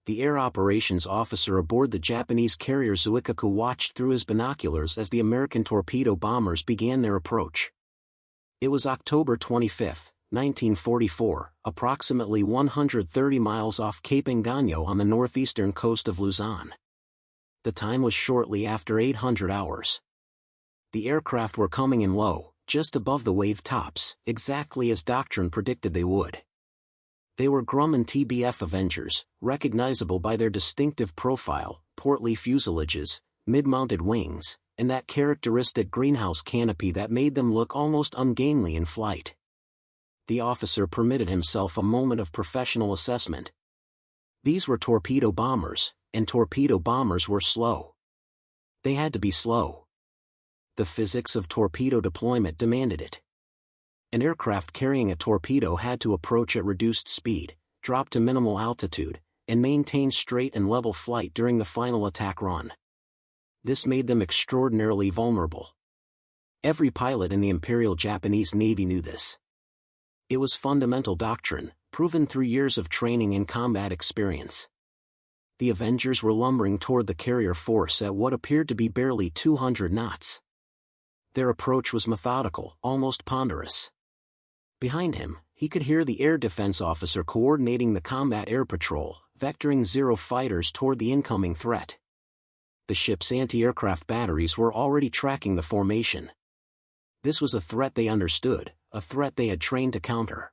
The air operations officer aboard the Japanese carrier Zuikaku watched through his binoculars as the American torpedo bombers began their approach. It was October 25, 1944, approximately 130 miles off Cape Engaño on the northeastern coast of Luzon. The time was shortly after 800 hours. The aircraft were coming in low, just above the wave tops, exactly as Doctrine predicted they would. They were Grumman TBF Avengers, recognizable by their distinctive profile, portly fuselages, mid-mounted wings, and that characteristic greenhouse canopy that made them look almost ungainly in flight. The officer permitted himself a moment of professional assessment. These were torpedo bombers, and torpedo bombers were slow. They had to be slow. The physics of torpedo deployment demanded it. An aircraft carrying a torpedo had to approach at reduced speed, drop to minimal altitude, and maintain straight and level flight during the final attack run. This made them extraordinarily vulnerable. Every pilot in the Imperial Japanese Navy knew this. It was fundamental doctrine, proven through years of training and combat experience. The Avengers were lumbering toward the carrier force at what appeared to be barely 200 knots. Their approach was methodical, almost ponderous. Behind him, he could hear the air defense officer coordinating the combat air patrol, vectoring Zero fighters toward the incoming threat. The ship's anti-aircraft batteries were already tracking the formation. This was a threat they understood, a threat they had trained to counter.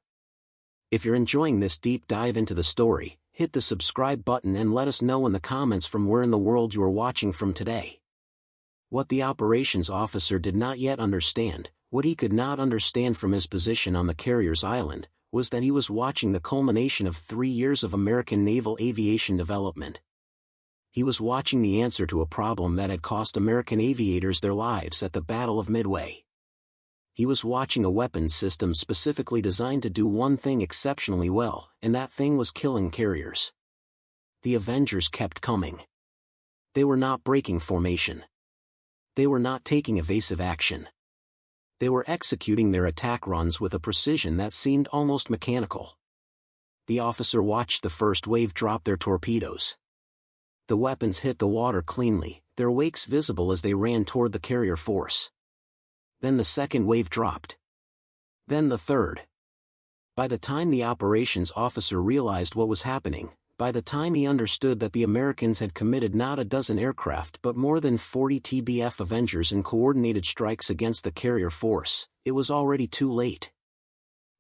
If you're enjoying this deep dive into the story, hit the subscribe button and let us know in the comments from where in the world you are watching from today. What the operations officer did not yet understand, what he could not understand from his position on the carrier's island, was that he was watching the culmination of 3 years of American naval aviation development. He was watching the answer to a problem that had cost American aviators their lives at the Battle of Midway. He was watching a weapons system specifically designed to do one thing exceptionally well, and that thing was killing carriers. The Avengers kept coming. They were not breaking formation. They were not taking evasive action. They were executing their attack runs with a precision that seemed almost mechanical. The officer watched the first wave drop their torpedoes. The weapons hit the water cleanly, their wakes visible as they ran toward the carrier force. Then the second wave dropped. Then the third. By the time the operations officer realized what was happening, by the time he understood that the Americans had committed not a dozen aircraft but more than 40 TBF Avengers in coordinated strikes against the carrier force, it was already too late.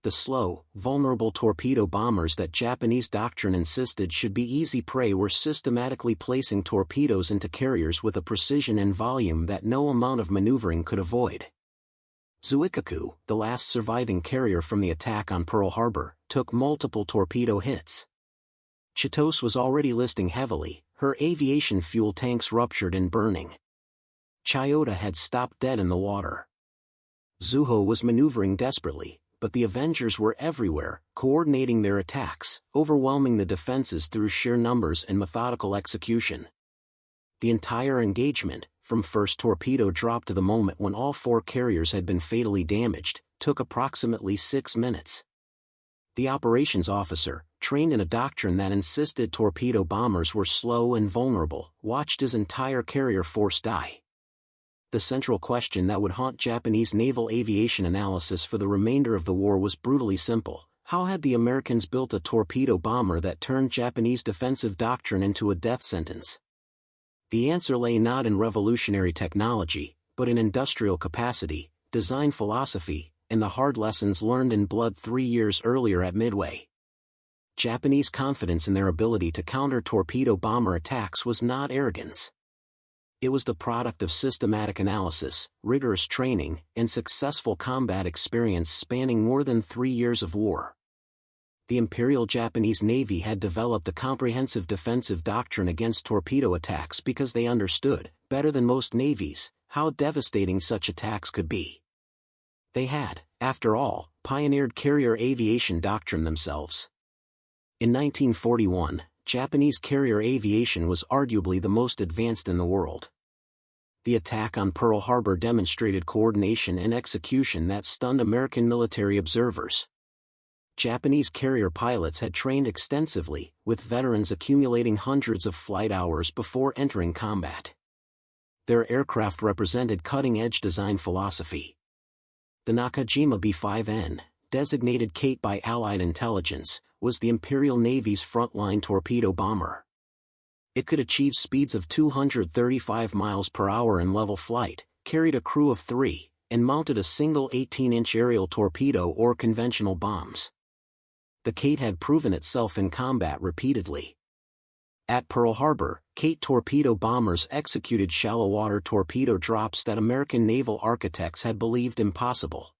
The slow, vulnerable torpedo bombers that Japanese doctrine insisted should be easy prey were systematically placing torpedoes into carriers with a precision and volume that no amount of maneuvering could avoid. Zuikaku, the last surviving carrier from the attack on Pearl Harbor, took multiple torpedo hits. Chitose was already listing heavily, her aviation fuel tanks ruptured and burning. Chiyoda had stopped dead in the water. Zuho was maneuvering desperately, but the Avengers were everywhere, coordinating their attacks, overwhelming the defenses through sheer numbers and methodical execution. The entire engagement, from first torpedo drop to the moment when all 4 carriers had been fatally damaged, took approximately 6 minutes. The operations officer, trained in a doctrine that insisted torpedo bombers were slow and vulnerable, watched his entire carrier force die. The central question that would haunt Japanese naval aviation analysis for the remainder of the war was brutally simple: how had the Americans built a torpedo bomber that turned Japanese defensive doctrine into a death sentence? The answer lay not in revolutionary technology, but in industrial capacity, design philosophy, and the hard lessons learned in blood 3 years earlier at Midway. Japanese confidence in their ability to counter torpedo bomber attacks was not arrogance. It was the product of systematic analysis, rigorous training, and successful combat experience spanning more than 3 years of war. The Imperial Japanese Navy had developed a comprehensive defensive doctrine against torpedo attacks because they understood, better than most navies, how devastating such attacks could be. They had, after all, pioneered carrier aviation doctrine themselves. In 1941, Japanese carrier aviation was arguably the most advanced in the world. The attack on Pearl Harbor demonstrated coordination and execution that stunned American military observers. Japanese carrier pilots had trained extensively, with veterans accumulating hundreds of flight hours before entering combat. Their aircraft represented cutting-edge design philosophy. The Nakajima B-5N, designated Kate by Allied intelligence, was the Imperial Navy's frontline torpedo bomber. It could achieve speeds of 235 miles per hour in level flight, carried a crew of 3, and mounted a single 18-inch aerial torpedo or conventional bombs. The Kate had proven itself in combat repeatedly. At Pearl Harbor, Kate torpedo bombers executed shallow-water torpedo drops that American naval architects had believed impossible.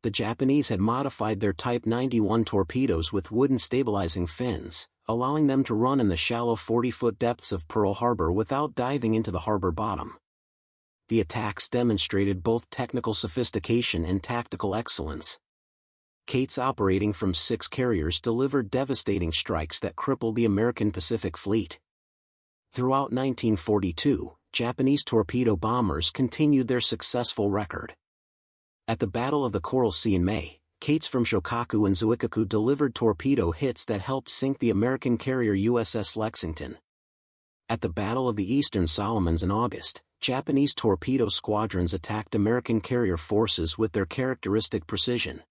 The Japanese had modified their Type 91 torpedoes with wooden stabilizing fins, allowing them to run in the shallow 40-foot depths of Pearl Harbor without diving into the harbor bottom. The attacks demonstrated both technical sophistication and tactical excellence. Kates operating from 6 carriers delivered devastating strikes that crippled the American Pacific Fleet. Throughout 1942, Japanese torpedo bombers continued their successful record. At the Battle of the Coral Sea in May, Kates from Shokaku and Zuikaku delivered torpedo hits that helped sink the American carrier USS Lexington. At the Battle of the Eastern Solomons in August, Japanese torpedo squadrons attacked American carrier forces with their characteristic precision.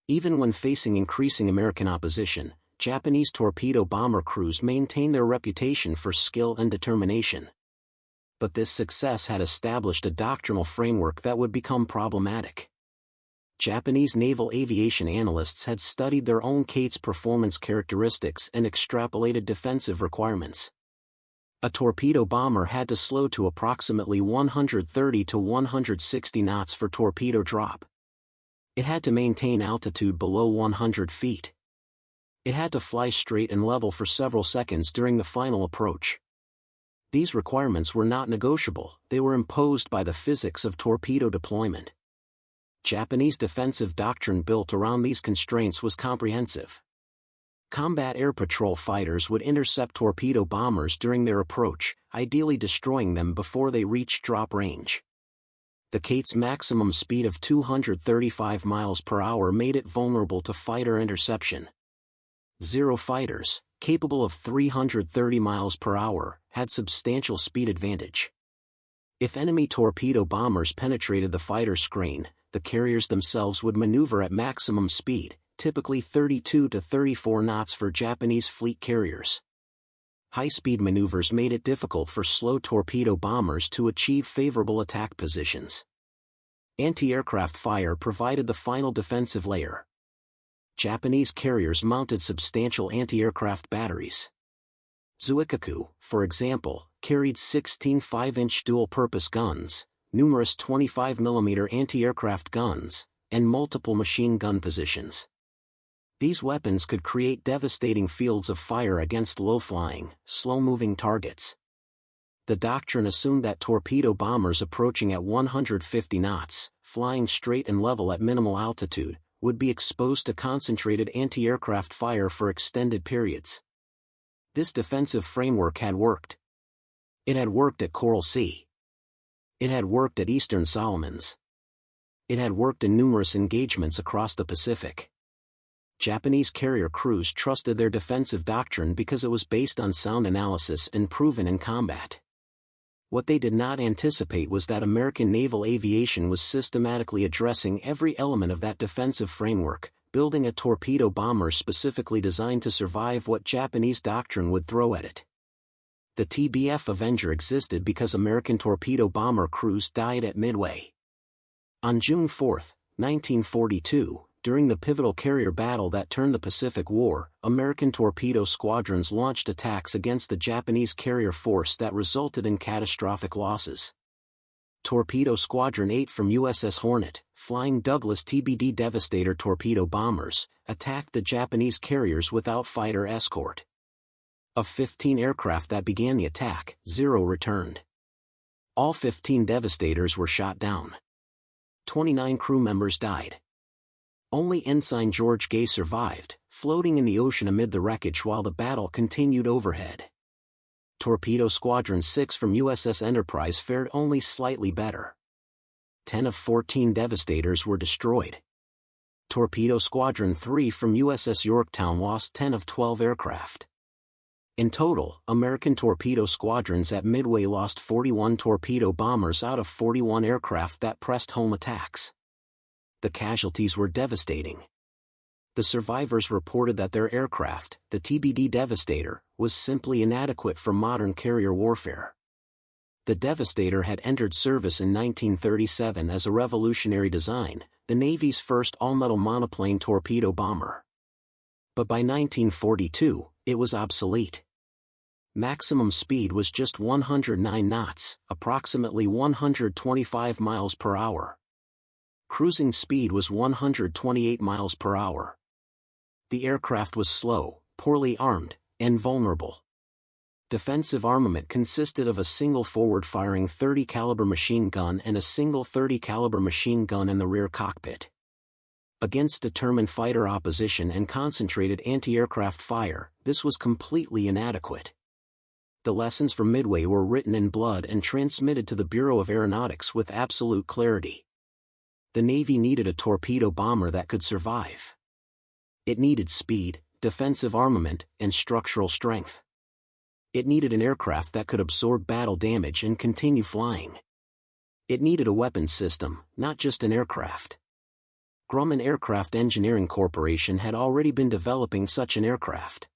Even when facing increasing American opposition, Japanese torpedo bomber crews maintained their reputation for skill and determination. But this success had established a doctrinal framework that would become problematic. Japanese naval aviation analysts had studied their own Kate's performance characteristics and extrapolated defensive requirements. A torpedo bomber had to slow to approximately 130 to 160 knots for torpedo drop. It had to maintain altitude below 100 feet. It had to fly straight and level for several seconds during the final approach. These requirements were not negotiable, they were imposed by the physics of torpedo deployment. Japanese defensive doctrine built around these constraints was comprehensive. Combat air patrol fighters would intercept torpedo bombers during their approach, ideally destroying them before they reached drop range. The Kate's maximum speed of 235 miles per hour made it vulnerable to fighter interception. Zero fighters, capable of 330 miles per hour, had substantial speed advantage. If enemy torpedo bombers penetrated the fighter screen, the carriers themselves would maneuver at maximum speed, typically 32 to 34 knots for Japanese fleet carriers. High-speed maneuvers made it difficult for slow torpedo bombers to achieve favorable attack positions. Anti-aircraft fire provided the final defensive layer. Japanese carriers mounted substantial anti-aircraft batteries. Zuikaku, for example, carried 16 5-inch dual-purpose guns, numerous 25mm anti-aircraft guns, and multiple machine gun positions. These weapons could create devastating fields of fire against low-flying, slow-moving targets. The doctrine assumed that torpedo bombers approaching at 150 knots, flying straight and level at minimal altitude, would be exposed to concentrated anti-aircraft fire for extended periods. This defensive framework had worked. It had worked at Coral Sea. It had worked at Eastern Solomons. It had worked in numerous engagements across the Pacific. Japanese carrier crews trusted their defensive doctrine because it was based on sound analysis and proven in combat. What they did not anticipate was that American naval aviation was systematically addressing every element of that defensive framework, building a torpedo bomber specifically designed to survive what Japanese doctrine would throw at it. The TBF Avenger existed because American torpedo bomber crews died at Midway. On June 4, 1942, during the pivotal carrier battle that turned the Pacific War, American torpedo squadrons launched attacks against the Japanese carrier force that resulted in catastrophic losses. Torpedo Squadron 8 from USS Hornet, flying Douglas TBD Devastator torpedo bombers, attacked the Japanese carriers without fighter escort. Of 15 aircraft that began the attack, 0 returned. All 15 Devastators were shot down. 29 crew members died. Only Ensign George Gay survived, floating in the ocean amid the wreckage while the battle continued overhead. Torpedo Squadron 6 from USS Enterprise fared only slightly better. 10 of 14 Devastators were destroyed. Torpedo Squadron 3 from USS Yorktown lost 10 of 12 aircraft. In total, American torpedo squadrons at Midway lost 41 torpedo bombers out of 41 aircraft that pressed home attacks. The casualties were devastating. The survivors reported that their aircraft, the TBD Devastator, was simply inadequate for modern carrier warfare. The Devastator had entered service in 1937 as a revolutionary design, the Navy's first all-metal monoplane torpedo bomber. But by 1942, it was obsolete. Maximum speed was just 109 knots, approximately 125 miles per hour. Cruising speed was 128 miles per hour. The aircraft was slow, poorly armed, and vulnerable. Defensive armament consisted of a single forward-firing .30 caliber machine gun and a single .30 caliber machine gun in the rear cockpit. Against determined fighter opposition and concentrated anti-aircraft fire, this was completely inadequate. The lessons from Midway were written in blood and transmitted to the Bureau of Aeronautics with absolute clarity. The Navy needed a torpedo bomber that could survive. It needed speed, defensive armament, and structural strength. It needed an aircraft that could absorb battle damage and continue flying. It needed a weapons system, not just an aircraft. Grumman Aircraft Engineering Corporation had already been developing such an aircraft.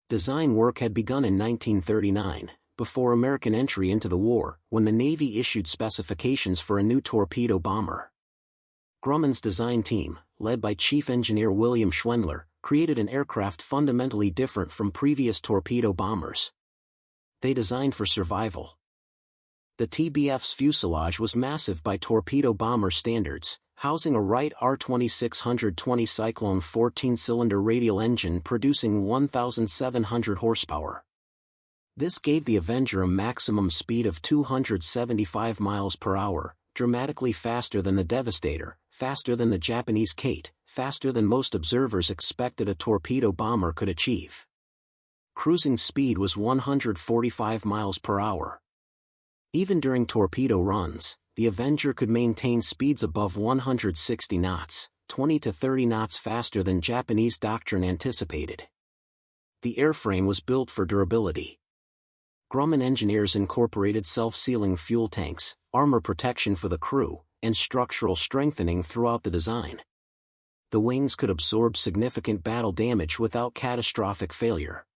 Design work had begun in 1939, before American entry into the war, when the Navy issued specifications for a new torpedo bomber. Grumman's design team, led by Chief Engineer William Schwendler, created an aircraft fundamentally different from previous torpedo bombers. They designed for survival. The TBF's fuselage was massive by torpedo bomber standards, housing a Wright R2620 Cyclone 14-cylinder radial engine producing 1,700 horsepower. This gave the Avenger a maximum speed of 275 miles per hour, dramatically faster than the Devastator, faster than the Japanese Kate, faster than most observers expected a torpedo bomber could achieve. Cruising speed was 145 miles per hour. Even during torpedo runs, the Avenger could maintain speeds above 160 knots, 20 to 30 knots faster than Japanese Doctrine anticipated. The airframe was built for durability. Grumman engineers incorporated self-sealing fuel tanks, armor protection for the crew, and structural strengthening throughout the design. The wings could absorb significant battle damage without catastrophic failure.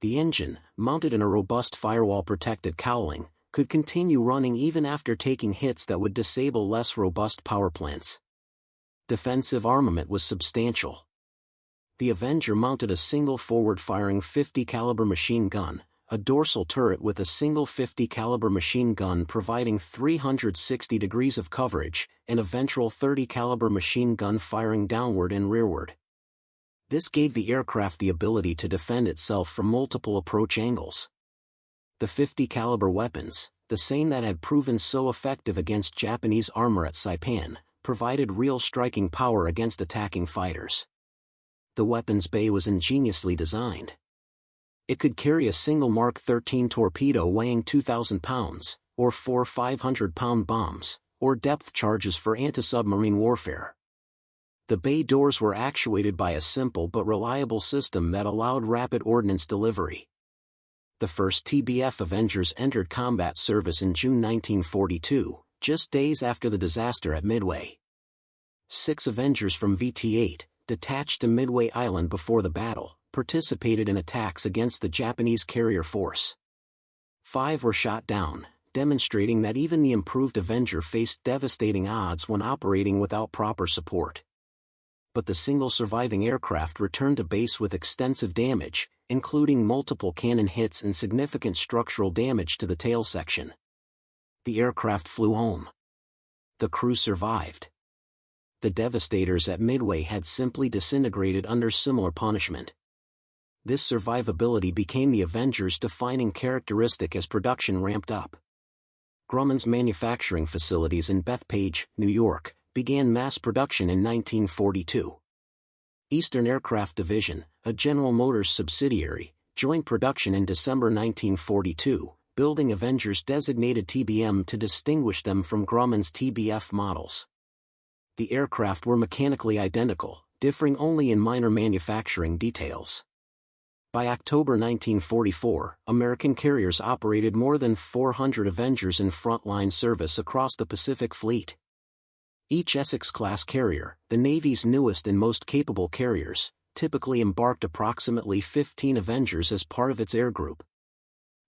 The engine, mounted in a robust firewall-protected cowling, could continue running even after taking hits that would disable less robust power plants. Defensive armament was substantial. The Avenger mounted a single forward-firing .50 caliber machine gun, a dorsal turret with a single .50 caliber machine gun providing 360 degrees of coverage, and a ventral .30 caliber machine gun firing downward and rearward. This gave the aircraft the ability to defend itself from multiple approach angles. The .50 caliber weapons, the same that had proven so effective against Japanese armor at Saipan, provided real striking power against attacking fighters. The weapons bay was ingeniously designed. It could carry a single Mark 13 torpedo weighing 2,000 pounds, or 4 500-pound bombs, or depth charges for anti-submarine warfare. The bay doors were actuated by a simple but reliable system that allowed rapid ordnance delivery. The first TBF Avengers entered combat service in June 1942, just days after the disaster at Midway. 6 Avengers from VT-8, detached to Midway Island before the battle, participated in attacks against the Japanese carrier force. 5 were shot down, demonstrating that even the improved Avenger faced devastating odds when operating without proper support. But the single surviving aircraft returned to base with extensive damage, including multiple cannon hits and significant structural damage to the tail section. The aircraft flew home. The crew survived. The Devastators at Midway had simply disintegrated under similar punishment. This survivability became the Avenger's defining characteristic as production ramped up. Grumman's manufacturing facilities in Bethpage, New York, began mass production in 1942. Eastern Aircraft Division, a General Motors subsidiary, joined production in December 1942, building Avengers designated TBM to distinguish them from Grumman's TBF models. The aircraft were mechanically identical, differing only in minor manufacturing details. By October 1944, American carriers operated more than 400 Avengers in frontline service across the Pacific Fleet. Each Essex-class carrier, the Navy's newest and most capable carriers, typically embarked approximately 15 Avengers as part of its air group.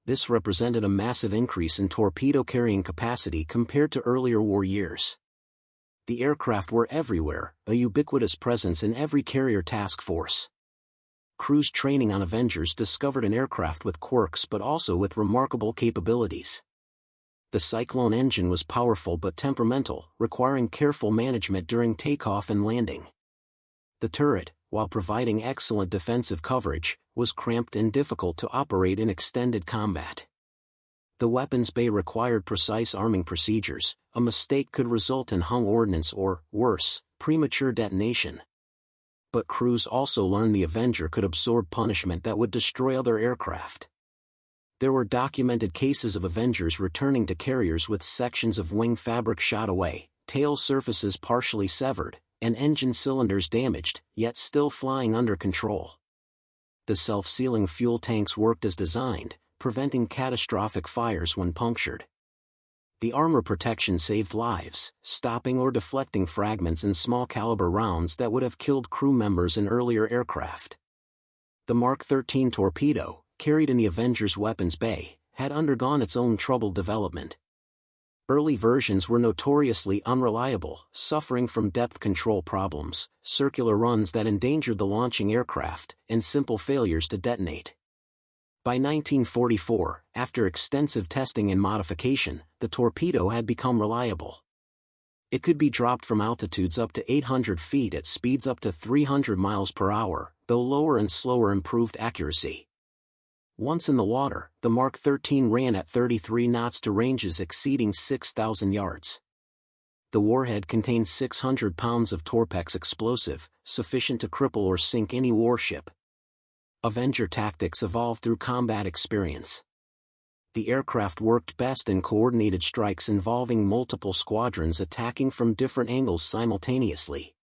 This represented a massive increase in torpedo carrying capacity compared to earlier war years. The aircraft were everywhere, a ubiquitous presence in every carrier task force. Crews training on Avengers discovered an aircraft with quirks but also with remarkable capabilities. The Cyclone engine was powerful but temperamental, requiring careful management during takeoff and landing. The turret, while providing excellent defensive coverage, was cramped and difficult to operate in extended combat. The weapons bay required precise arming procedures. A mistake could result in hung ordnance or, worse, premature detonation. But crews also learned the Avenger could absorb punishment that would destroy other aircraft. There were documented cases of Avengers returning to carriers with sections of wing fabric shot away, tail surfaces partially severed, and engine cylinders damaged, yet still flying under control. The self-sealing fuel tanks worked as designed, preventing catastrophic fires when punctured. The armor protection saved lives, stopping or deflecting fragments in small-caliber rounds that would have killed crew members in earlier aircraft. The Mark 13 torpedo, carried in the Avenger's weapons bay, had undergone its own troubled development. Early versions were notoriously unreliable, suffering from depth control problems, circular runs that endangered the launching aircraft, and simple failures to detonate. By 1944, after extensive testing and modification, the torpedo had become reliable. It could be dropped from altitudes up to 800 feet at speeds up to 300 miles per hour, though lower and slower improved accuracy. Once in the water, the Mark 13 ran at 33 knots to ranges exceeding 6,000 yards. The warhead contained 600 pounds of Torpex explosive, sufficient to cripple or sink any warship. Avenger tactics evolved through combat experience. The aircraft worked best in coordinated strikes involving multiple squadrons attacking from different angles simultaneously.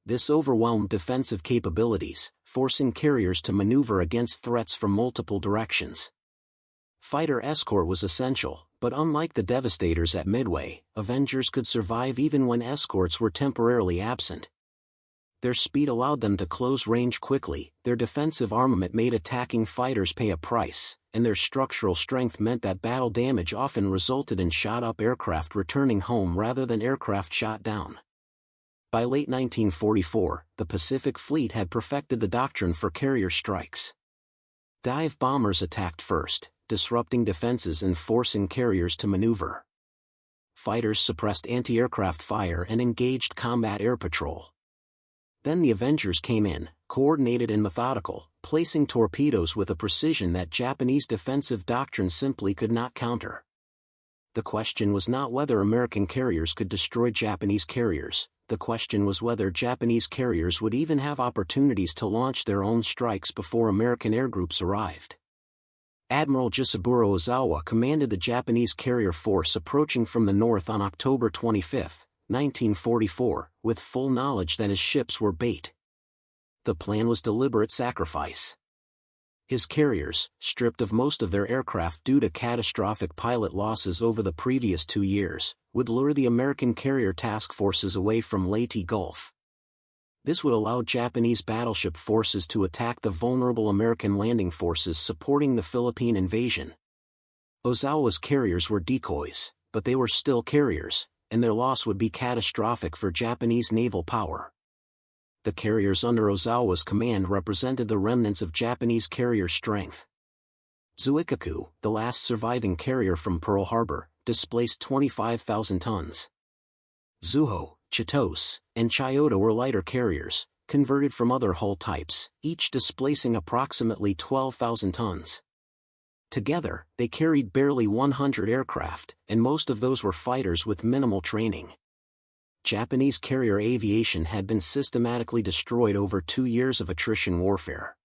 This overwhelmed defensive capabilities, forcing carriers to maneuver against threats from multiple directions. Fighter escort was essential, but unlike the Devastators at Midway, Avengers could survive even when escorts were temporarily absent. Their speed allowed them to close range quickly, their defensive armament made attacking fighters pay a price, and their structural strength meant that battle damage often resulted in shot-up aircraft returning home rather than aircraft shot down. By late 1944, the Pacific Fleet had perfected the doctrine for carrier strikes. Dive bombers attacked first, disrupting defenses and forcing carriers to maneuver. Fighters suppressed anti-aircraft fire and engaged combat air patrol. Then the Avengers came in, coordinated and methodical, placing torpedoes with a precision that Japanese defensive doctrine simply could not counter. The question was not whether American carriers could destroy Japanese carriers, the question was whether Japanese carriers would even have opportunities to launch their own strikes before American air groups arrived. Admiral Jisaburo Ozawa commanded the Japanese carrier force approaching from the north on October 25, 1944, with full knowledge that his ships were bait. The plan was deliberate sacrifice. His carriers, stripped of most of their aircraft due to catastrophic pilot losses over the previous 2 years, would lure the American carrier task forces away from Leyte Gulf. This would allow Japanese battleship forces to attack the vulnerable American landing forces supporting the Philippine invasion. Ozawa's carriers were decoys, but they were still carriers, and their loss would be catastrophic for Japanese naval power. The carriers under Ozawa's command represented the remnants of Japanese carrier strength. Zuikaku, the last surviving carrier from Pearl Harbor, displaced 25,000 tons. Zuho, Chitose, and Chiyoda were lighter carriers, converted from other hull types, each displacing approximately 12,000 tons. Together, they carried barely 100 aircraft, and most of those were fighters with minimal training. Japanese carrier aviation had been systematically destroyed over 2 years of attrition warfare.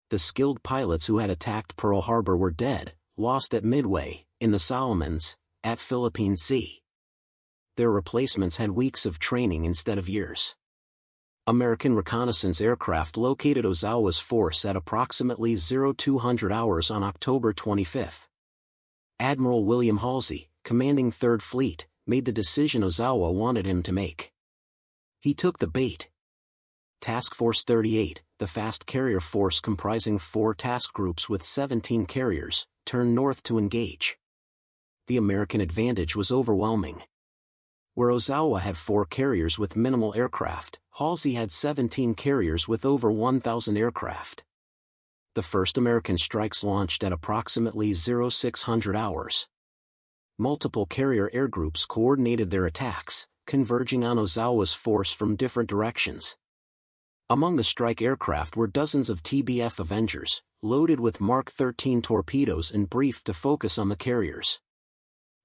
The skilled pilots who had attacked Pearl Harbor were dead, lost at Midway, in the Solomons, at Philippine Sea. Their replacements had weeks of training instead of years. American reconnaissance aircraft located Ozawa's force at approximately 0200 hours on October 25. Admiral William Halsey, commanding 3rd Fleet, made the decision Ozawa wanted him to make. He took the bait. Task Force 38, the fast carrier force comprising 4 task groups with 17 carriers, turned north to engage. The American advantage was overwhelming. Where Ozawa had 4 carriers with minimal aircraft, Halsey had 17 carriers with over 1,000 aircraft. The first American strikes launched at approximately 0600 hours. Multiple carrier air groups coordinated their attacks, converging on Ozawa's force from different directions. Among the strike aircraft were dozens of TBF Avengers, loaded with Mark 13 torpedoes and briefed to focus on the carriers.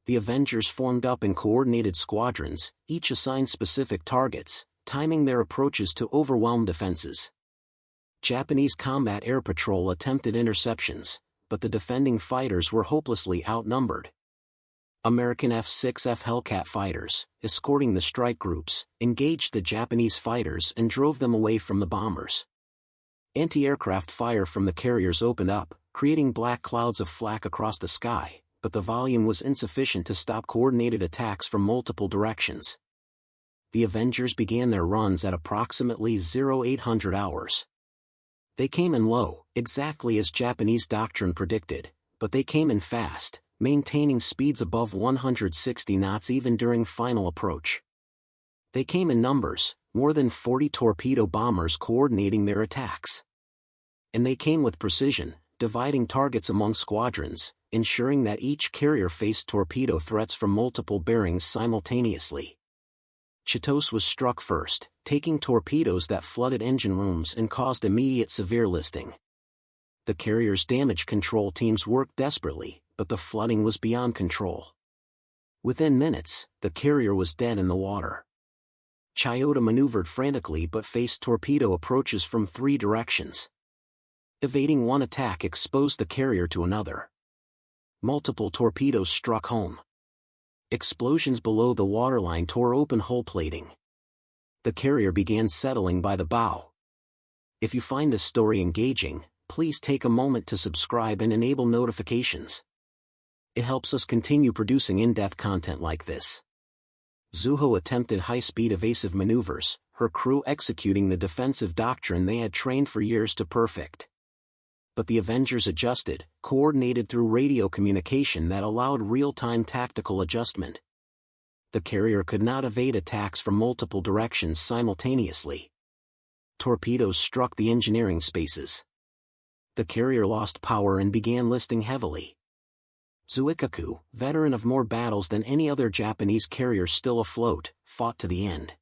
The Avengers formed up in coordinated squadrons, each assigned specific targets, timing their approaches to overwhelm defenses. Japanese Combat Air Patrol attempted interceptions, but the defending fighters were hopelessly outnumbered. American F-6F Hellcat fighters, escorting the strike groups, engaged the Japanese fighters and drove them away from the bombers. Anti-aircraft fire from the carriers opened up, creating black clouds of flak across the sky, but the volume was insufficient to stop coordinated attacks from multiple directions. The Avengers began their runs at approximately 0800 hours. They came in low, exactly as Japanese Doctrine predicted, but they came in fast, maintaining speeds above 160 knots even during final approach. They came in numbers, more than 40 torpedo bombers coordinating their attacks. And they came with precision, dividing targets among squadrons, ensuring that each carrier faced torpedo threats from multiple bearings simultaneously. Chitose was struck first, taking torpedoes that flooded engine rooms and caused immediate severe listing. The carrier's damage control teams worked desperately, but the flooding was beyond control. Within minutes, the carrier was dead in the water. Chiyoda maneuvered frantically but faced torpedo approaches from 3 directions. Evading one attack exposed the carrier to another. Multiple torpedoes struck home. Explosions below the waterline tore open hull plating. The carrier began settling by the bow. If you find this story engaging, please take a moment to subscribe and enable notifications. It helps us continue producing in-depth content like this. Zuho attempted high-speed evasive maneuvers, her crew executing the defensive doctrine they had trained for years to perfect. But the Avengers adjusted, coordinated through radio communication that allowed real-time tactical adjustment. The carrier could not evade attacks from multiple directions simultaneously. Torpedoes struck the engineering spaces. The carrier lost power and began listing heavily. Zuikaku, veteran of more battles than any other Japanese carrier still afloat, fought to the end.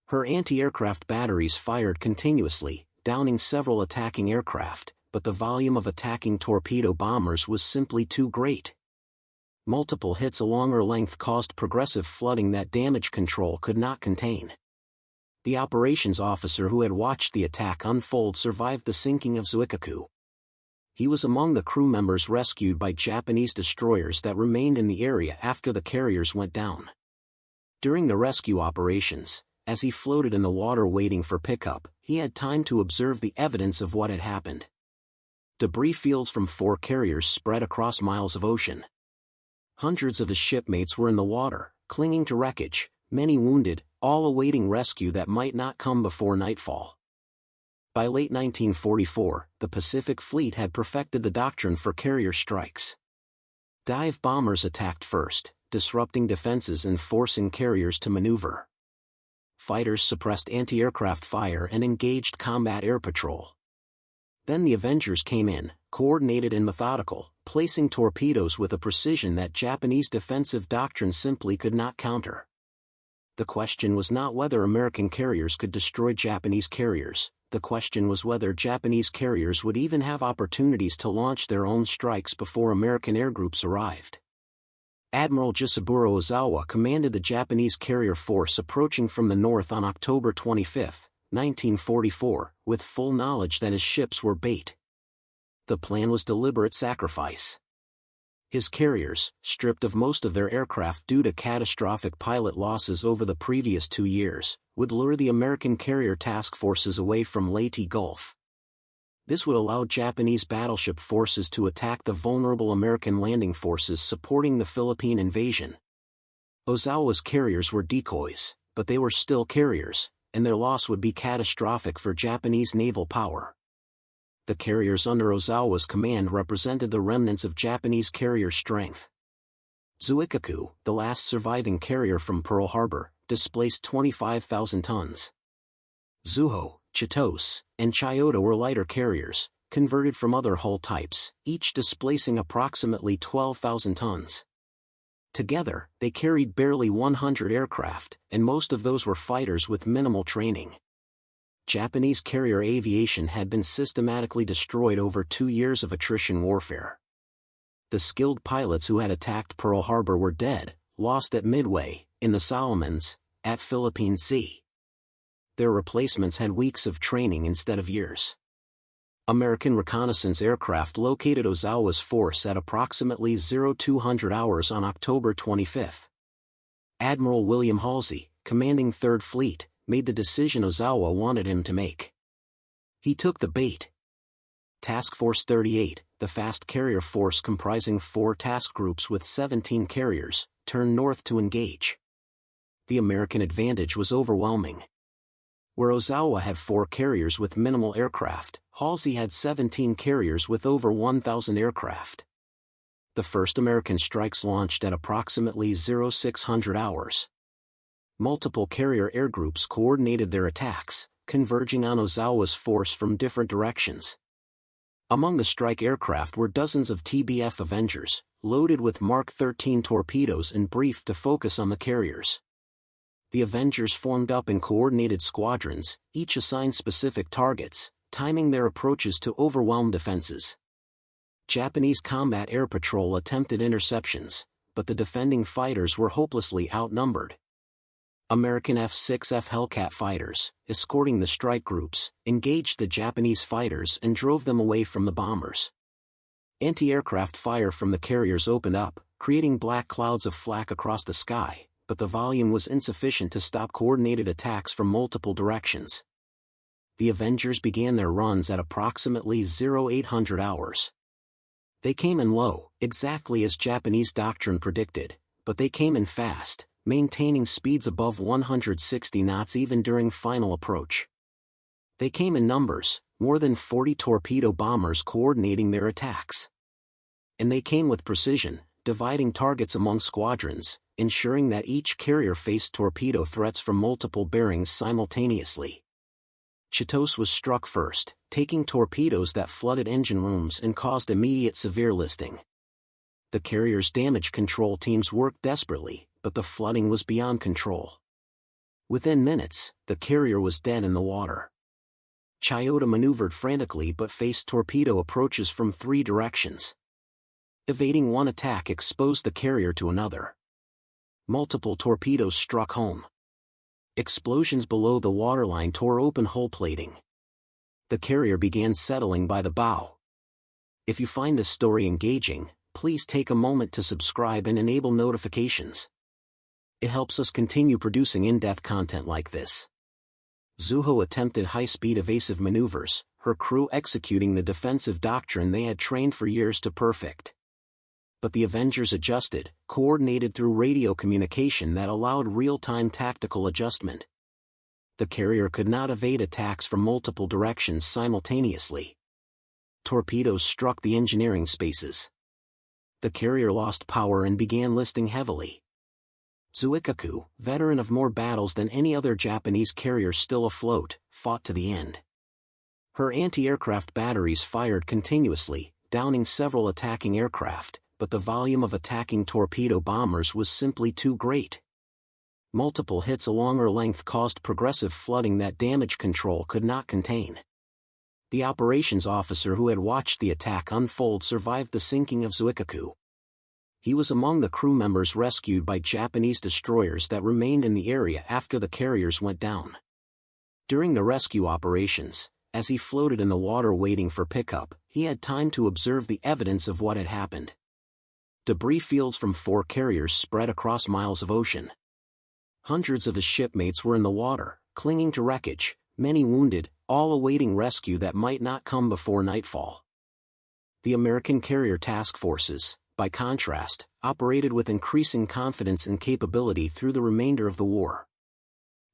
Her anti-aircraft batteries fired continuously, downing several attacking aircraft, but the volume of attacking torpedo bombers was simply too great. Multiple hits along her length caused progressive flooding that damage control could not contain. The operations officer who had watched the attack unfold survived the sinking of Zuikaku. He was among the crew members rescued by Japanese destroyers that remained in the area after the carriers went down. During the rescue operations, as he floated in the water waiting for pickup, he had time to observe the evidence of what had happened. Debris fields from 4 carriers spread across miles of ocean. Hundreds of his shipmates were in the water, clinging to wreckage, many wounded, all awaiting rescue that might not come before nightfall. By late 1944, the Pacific Fleet had perfected the doctrine for carrier strikes. Dive bombers attacked first, disrupting defenses and forcing carriers to maneuver. Fighters suppressed anti-aircraft fire and engaged combat air patrol. Then the Avengers came in, coordinated and methodical, placing torpedoes with a precision that Japanese defensive doctrine simply could not counter. The question was not whether American carriers could destroy Japanese carriers, the question was whether Japanese carriers would even have opportunities to launch their own strikes before American air groups arrived. Admiral Jisaburo Ozawa commanded the Japanese carrier force approaching from the north on October 25, 1944, with full knowledge that his ships were bait. The plan was deliberate sacrifice. His carriers, stripped of most of their aircraft due to catastrophic pilot losses over the previous 2 years, would lure the American carrier task forces away from Leyte Gulf. This would allow Japanese battleship forces to attack the vulnerable American landing forces supporting the Philippine invasion. Ozawa's carriers were decoys, but they were still carriers, and their loss would be catastrophic for Japanese naval power. The carriers under Ozawa's command represented the remnants of Japanese carrier strength. Zuikaku, the last surviving carrier from Pearl Harbor, displaced 25,000 tons. Zuho, Chitose, and Chiyoda were lighter carriers, converted from other hull types, each displacing approximately 12,000 tons. Together, they carried barely 100 aircraft, and most of those were fighters with minimal training. Japanese carrier aviation had been systematically destroyed over 2 years of attrition warfare. The skilled pilots who had attacked Pearl Harbor were dead, lost at Midway, in the Solomons, at Philippine Sea. Their replacements had weeks of training instead of years. American reconnaissance aircraft located Ozawa's force at approximately 0200 hours on October 25. Admiral William Halsey, commanding 3rd Fleet, made the decision Ozawa wanted him to make. He took the bait. Task Force 38, the fast carrier force comprising 4 task groups with 17 carriers, turned north to engage. The American advantage was overwhelming. Where Ozawa had 4 carriers with minimal aircraft, Halsey had 17 carriers with over 1,000 aircraft. The first American strikes launched at approximately 0600 hours. Multiple carrier air groups coordinated their attacks, converging on Ozawa's force from different directions. Among the strike aircraft were dozens of TBF Avengers, loaded with Mark 13 torpedoes and briefed to focus on the carriers. The Avengers formed up in coordinated squadrons, each assigned specific targets, timing their approaches to overwhelm defenses. Japanese Combat Air Patrol attempted interceptions, but the defending fighters were hopelessly outnumbered. American F-6F Hellcat fighters, escorting the strike groups, engaged the Japanese fighters and drove them away from the bombers. Anti-aircraft fire from the carriers opened up, creating black clouds of flak across the sky, but the volume was insufficient to stop coordinated attacks from multiple directions. The Avengers began their runs at approximately 0800 hours. They came in low, exactly as Japanese Doctrine predicted, but they came in fast, maintaining speeds above 160 knots even during final approach. They came in numbers, more than 40 torpedo bombers coordinating their attacks. And they came with precision, dividing targets among squadrons, ensuring that each carrier faced torpedo threats from multiple bearings simultaneously. Chitose was struck first, taking torpedoes that flooded engine rooms and caused immediate severe listing. The carrier's damage control teams worked desperately, but the flooding was beyond control. Within minutes, the carrier was dead in the water. Chiyoda maneuvered frantically but faced torpedo approaches from 3 directions. Evading one attack exposed the carrier to another. Multiple torpedoes struck home. Explosions below the waterline tore open hull plating. The carrier began settling by the bow. If you find this story engaging, please take a moment to subscribe and enable notifications. It helps us continue producing in-depth content like this. Zuho attempted high-speed evasive maneuvers, her crew executing the defensive doctrine they had trained for years to perfect. But the Avengers adjusted, coordinated through radio communication that allowed real-time tactical adjustment. The carrier could not evade attacks from multiple directions simultaneously. Torpedoes struck the engineering spaces. The carrier lost power and began listing heavily. Zuikaku, veteran of more battles than any other Japanese carrier still afloat, fought to the end. Her anti-aircraft batteries fired continuously, downing several attacking aircraft, but the volume of attacking torpedo bombers was simply too great. Multiple hits along her length caused progressive flooding that damage control could not contain. The operations officer who had watched the attack unfold survived the sinking of Zuikaku. He was among the crew members rescued by Japanese destroyers that remained in the area after the carriers went down. During the rescue operations, as he floated in the water waiting for pickup, he had time to observe the evidence of what had happened. Debris fields from 4 carriers spread across miles of ocean. Hundreds of his shipmates were in the water, clinging to wreckage, many wounded, all awaiting rescue that might not come before nightfall. The American carrier task forces, by contrast, operated with increasing confidence and capability through the remainder of the war.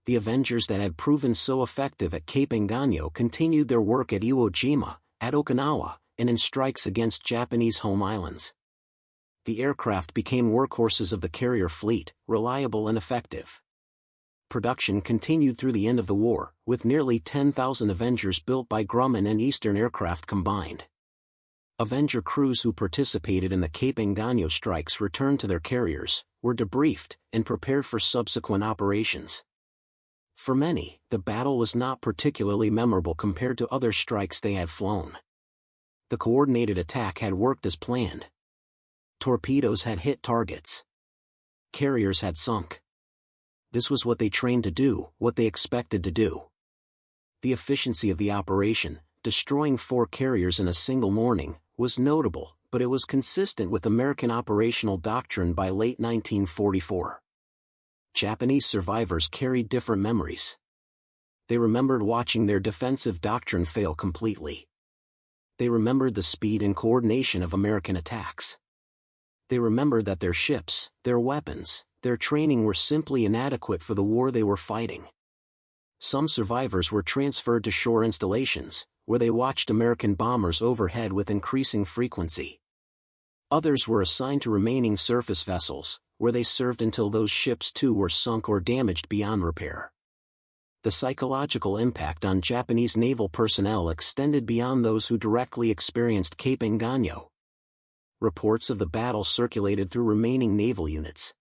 The Avengers that had proven so effective at Cape Engaño continued their work at Iwo Jima, at Okinawa, and in strikes against Japanese home islands. The aircraft became workhorses of the carrier fleet, reliable and effective. Production continued through the end of the war, with nearly 10,000 Avengers built by Grumman and Eastern Aircraft combined. Avenger crews who participated in the Cape Engaño strikes returned to their carriers, were debriefed, and prepared for subsequent operations. For many, the battle was not particularly memorable compared to other strikes they had flown. The coordinated attack had worked as planned. Torpedoes had hit targets. Carriers had sunk. This was what they trained to do, what they expected to do. The efficiency of the operation, destroying 4 carriers in a single morning, was notable, but it was consistent with American operational doctrine by late 1944. Japanese survivors carried different memories. They remembered watching their defensive doctrine fail completely. They remembered the speed and coordination of American attacks. They remembered that their ships, their weapons, their training were simply inadequate for the war they were fighting. Some survivors were transferred to shore installations, where they watched American bombers overhead with increasing frequency. Others were assigned to remaining surface vessels, where they served until those ships too were sunk or damaged beyond repair. The psychological impact on Japanese naval personnel extended beyond those who directly experienced Cape Engaño. Reports of the battle circulated through remaining naval units.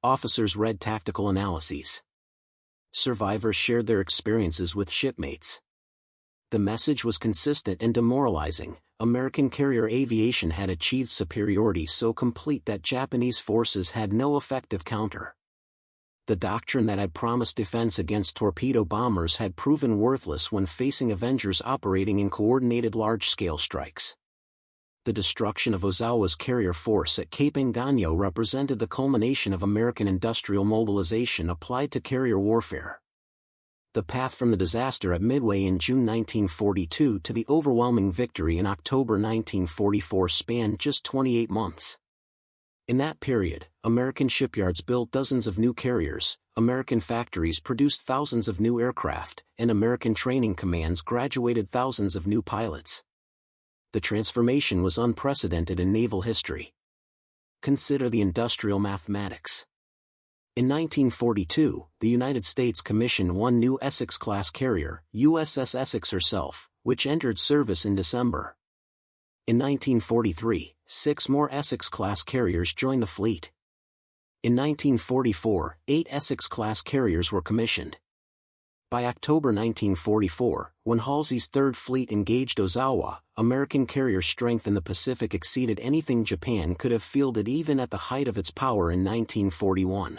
Officers read tactical analyses. Survivors shared their experiences with shipmates. The message was consistent and demoralizing. American carrier aviation had achieved superiority so complete that Japanese forces had no effective counter. The doctrine that had promised defense against torpedo bombers had proven worthless when facing Avengers operating in coordinated large-scale strikes. The destruction of Ozawa's carrier force at Cape Engaño represented the culmination of American industrial mobilization applied to carrier warfare. The path from the disaster at Midway in June 1942 to the overwhelming victory in October 1944 spanned just 28 months. In that period, American shipyards built dozens of new carriers, American factories produced thousands of new aircraft, and American training commands graduated thousands of new pilots. The transformation was unprecedented in naval history. Consider the industrial mathematics. In 1942, the United States commissioned 1 new Essex-class carrier, USS Essex herself, which entered service in December. In 1943, 6 more Essex-class carriers joined the fleet. In 1944, 8 Essex-class carriers were commissioned. By October 1944, when Halsey's Third Fleet engaged Ozawa, American carrier strength in the Pacific exceeded anything Japan could have fielded even at the height of its power in 1941.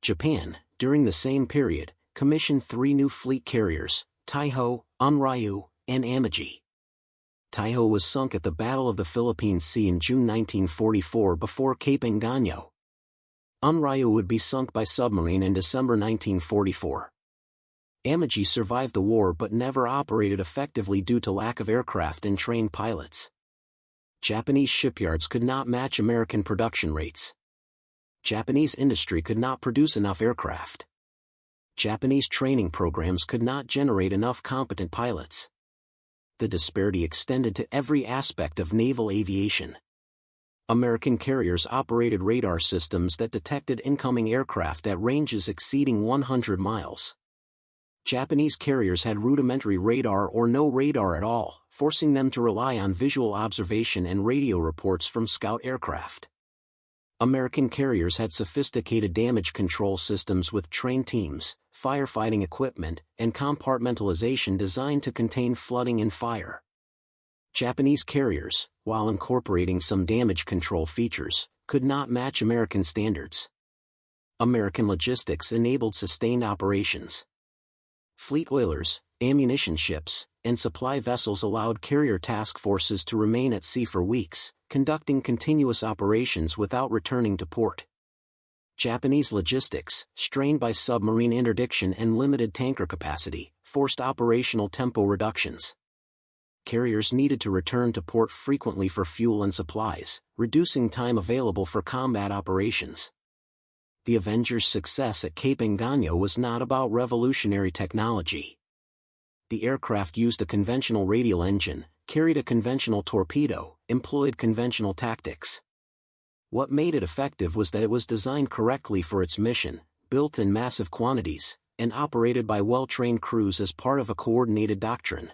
Japan, during the same period, commissioned 3 new fleet carriers, Taiho, Unryu, and Amagi. Taiho was sunk at the Battle of the Philippine Sea in June 1944 before Cape Engaño. Unryu would be sunk by submarine in December 1944. Amagi survived the war but never operated effectively due to lack of aircraft and trained pilots. Japanese shipyards could not match American production rates. Japanese industry could not produce enough aircraft. Japanese training programs could not generate enough competent pilots. The disparity extended to every aspect of naval aviation. American carriers operated radar systems that detected incoming aircraft at ranges exceeding 100 miles. Japanese carriers had rudimentary radar or no radar at all, forcing them to rely on visual observation and radio reports from scout aircraft. American carriers had sophisticated damage control systems with trained teams, firefighting equipment, and compartmentalization designed to contain flooding and fire. Japanese carriers, while incorporating some damage control features, could not match American standards. American logistics enabled sustained operations. Fleet oilers, ammunition ships, and supply vessels allowed carrier task forces to remain at sea for weeks, conducting continuous operations without returning to port. Japanese logistics, strained by submarine interdiction and limited tanker capacity, forced operational tempo reductions. Carriers needed to return to port frequently for fuel and supplies, reducing time available for combat operations. The Avengers' success at Cape Engaño was not about revolutionary technology. The aircraft used a conventional radial engine, carried a conventional torpedo, employed conventional tactics. What made it effective was that it was designed correctly for its mission, built in massive quantities, and operated by well-trained crews as part of a coordinated doctrine.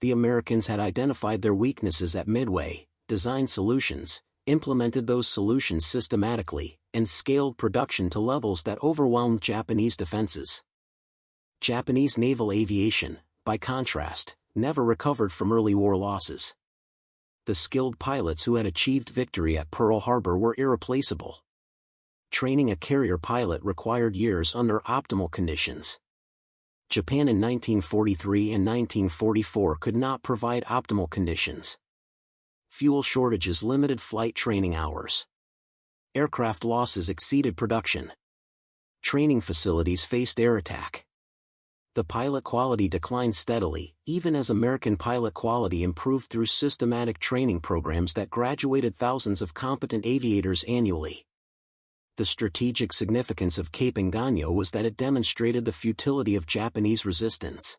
The Americans had identified their weaknesses at Midway, designed solutions, implemented those solutions systematically, and scaled production to levels that overwhelmed Japanese defenses. Japanese naval aviation, by contrast, never recovered from early war losses. The skilled pilots who had achieved victory at Pearl Harbor were irreplaceable. Training a carrier pilot required years under optimal conditions. Japan in 1943 and 1944 could not provide optimal conditions. Fuel shortages limited flight training hours. Aircraft losses exceeded production. Training facilities faced air attack. The pilot quality declined steadily, even as American pilot quality improved through systematic training programs that graduated thousands of competent aviators annually. The strategic significance of Cape Engaño was that it demonstrated the futility of Japanese resistance.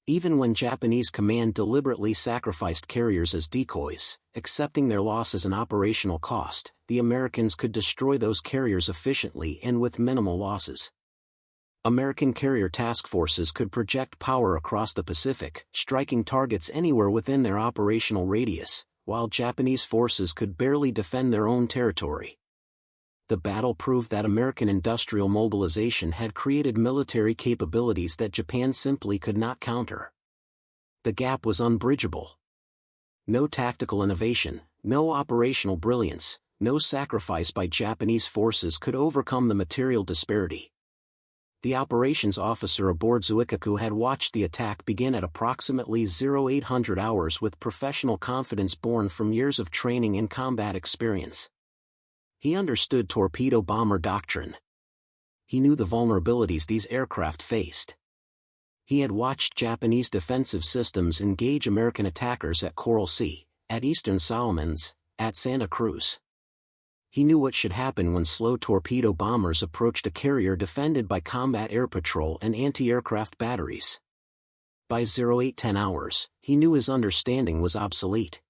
Even when Japanese command deliberately sacrificed carriers as decoys, accepting their loss as an operational cost, the Americans could destroy those carriers efficiently and with minimal losses. American carrier task forces could project power across the Pacific, striking targets anywhere within their operational radius, while Japanese forces could barely defend their own territory. The battle proved that American industrial mobilization had created military capabilities that Japan simply could not counter. The gap was unbridgeable. No tactical innovation, no operational brilliance, no sacrifice by Japanese forces could overcome the material disparity. The operations officer aboard Zuikaku had watched the attack begin at approximately 0800 hours with professional confidence born from years of training and combat experience. He understood torpedo bomber doctrine. He knew the vulnerabilities these aircraft faced. He had watched Japanese defensive systems engage American attackers at Coral Sea, at Eastern Solomons, at Santa Cruz. He knew what should happen when slow torpedo bombers approached a carrier defended by combat air patrol and anti-aircraft batteries. By 0810 hours, he knew his understanding was obsolete.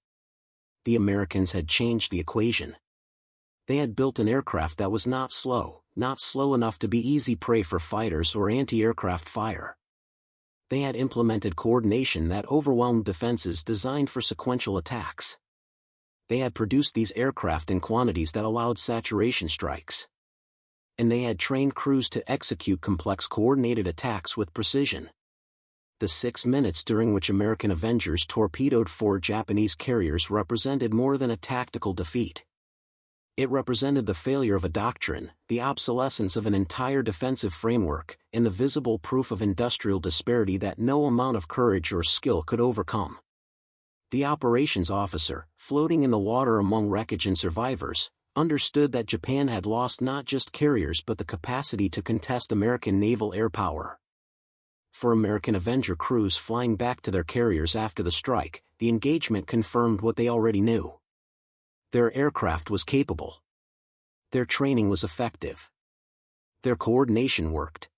The Americans had changed the equation. They had built an aircraft that was not slow enough to be easy prey for fighters or anti-aircraft fire. They had implemented coordination that overwhelmed defenses designed for sequential attacks. They had produced these aircraft in quantities that allowed saturation strikes. And they had trained crews to execute complex coordinated attacks with precision. The 6 minutes during which American Avengers torpedoed 4 Japanese carriers represented more than a tactical defeat. It represented the failure of a doctrine, the obsolescence of an entire defensive framework, and the visible proof of industrial disparity that no amount of courage or skill could overcome. The operations officer, floating in the water among wreckage and survivors, understood that Japan had lost not just carriers but the capacity to contest American naval air power. For American Avenger crews flying back to their carriers after the strike, the engagement confirmed what they already knew. Their aircraft was capable. Their training was effective. Their coordination worked.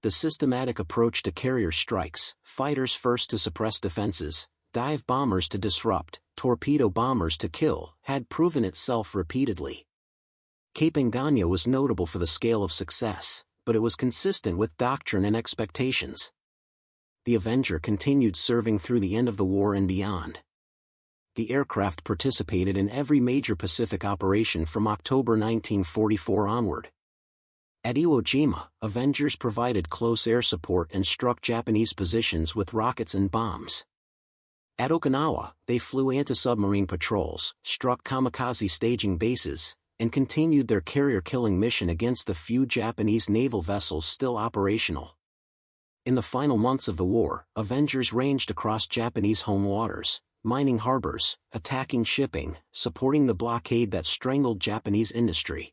The systematic approach to carrier strikes, fighters first to suppress defenses, dive bombers to disrupt, torpedo bombers to kill, had proven itself repeatedly. Cape Engaño was notable for the scale of success, but it was consistent with doctrine and expectations. The Avenger continued serving through the end of the war and beyond. The aircraft participated in every major Pacific operation from October 1944 onward. At Iwo Jima, Avengers provided close air support and struck Japanese positions with rockets and bombs. At Okinawa, they flew anti-submarine patrols, struck kamikaze staging bases, and continued their carrier-killing mission against the few Japanese naval vessels still operational. In the final months of the war, Avengers ranged across Japanese home waters, mining harbors, attacking shipping, supporting the blockade that strangled Japanese industry.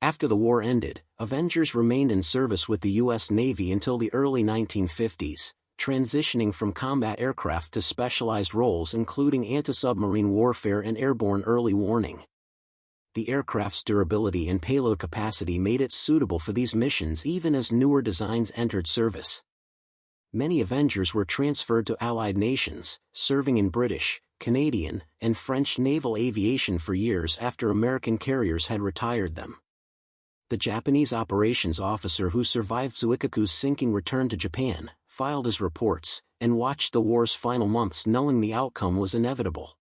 After the war ended, Avengers remained in service with the U.S. Navy until the early 1950s, transitioning from combat aircraft to specialized roles including anti-submarine warfare and airborne early warning. The aircraft's durability and payload capacity made it suitable for these missions even as newer designs entered service. Many Avengers were transferred to Allied nations, serving in British, Canadian, and French naval aviation for years after American carriers had retired them. The Japanese operations officer who survived Zuikaku's sinking returned to Japan, filed his reports, and watched the war's final months knowing the outcome was inevitable.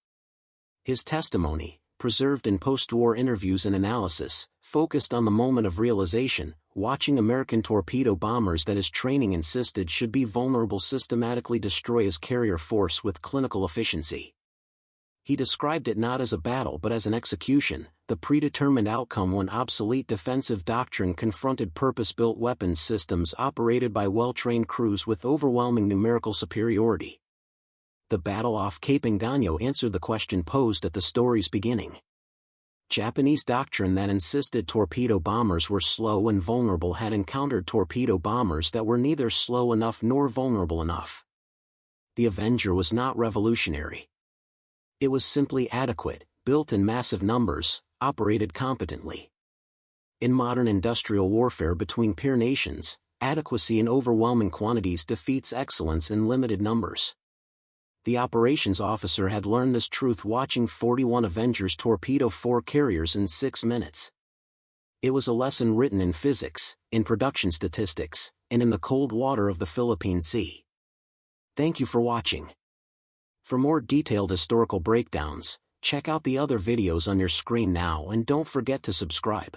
His testimony, preserved in post-war interviews and analysis, focused on the moment of realization, watching American torpedo bombers that his training insisted should be vulnerable systematically destroy his carrier force with clinical efficiency. He described it not as a battle but as an execution, the predetermined outcome when obsolete defensive doctrine confronted purpose-built weapons systems operated by well-trained crews with overwhelming numerical superiority. The battle off Cape Engaño answered the question posed at the story's beginning. Japanese doctrine that insisted torpedo bombers were slow and vulnerable had encountered torpedo bombers that were neither slow enough nor vulnerable enough. The Avenger was not revolutionary. It was simply adequate, built in massive numbers, operated competently. In modern industrial warfare between peer nations, adequacy in overwhelming quantities defeats excellence in limited numbers. The operations officer had learned this truth watching 41 Avengers torpedo 4 carriers in 6 minutes. It was a lesson written in physics, in production statistics, and in the cold water of the Philippine Sea. Thank you for watching. For more detailed historical breakdowns, check out the other videos on your screen now and don't forget to subscribe.